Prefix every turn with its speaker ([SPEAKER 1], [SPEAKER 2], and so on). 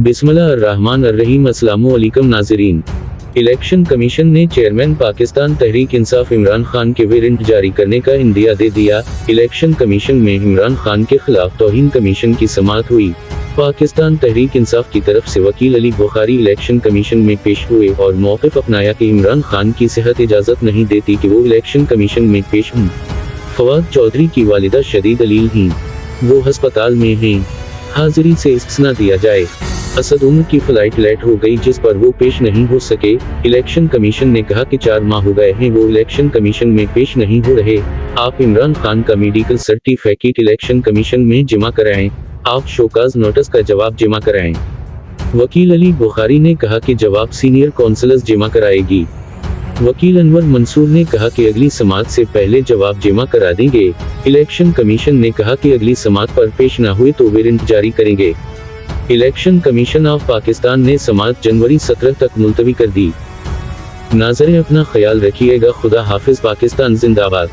[SPEAKER 1] बिस्मिल्लाहिर्रहमानिर्रहीम। अस्सलामु अलैकुम नाज़रीन। इलेक्शन कमीशन ने चेयरमैन पाकिस्तान तहरीक इंसाफ इमरान खान के वारंट जारी करने का इंदिया दे दिया। इलेक्शन कमीशन में इमरान खान के खिलाफ तौहीन कमीशन की समाअत हुई। पाकिस्तान तहरीक इंसाफ की तरफ से वकील अली बुखारी इलेक्शन कमीशन में पेश हुए और मौक़िफ़ अपनाया कि इमरान खान की सेहत इजाज़त नहीं देती कि वो इलेक्शन कमीशन में पेश हों। फवाद चौधरी की वालिदा शदीद अलील हैं, वो अस्पताल में हैं, हाजिरी से इस्तिस्ना दिया जाए। असद उमर की फ्लाइट लेट हो गई जिस पर वो पेश नहीं हो सके। इलेक्शन कमीशन ने कहा कि 4 माह हो गए हैं वो इलेक्शन कमीशन में पेश नहीं हो रहे। आप इमरान खान का मेडिकल सर्टिफिकेट इलेक्शन कमीशन में जमा कराएं। आप शोकाज नोटिस का जवाब जमा कराएं। वकील अली बुखारी ने कहा कि जवाब सीनियर कौंसलर्स जमा कराएगी। वकील अनवर मंसूर ने कहा कि अगली समाअत से पहले जवाब जमा करा देंगे। इलेक्शन कमीशन ने कहा कि अगली समाअत पर पेश न हुए तो वारंट जारी करेंगे। इलेक्शन कमीशन ऑफ पाकिस्तान ने समाअत जनवरी 17 तक मुलतवी कर दी। नाज़रीन, अपना ख्याल रखिएगा। खुदा हाफिज। पाकिस्तान जिंदाबाद।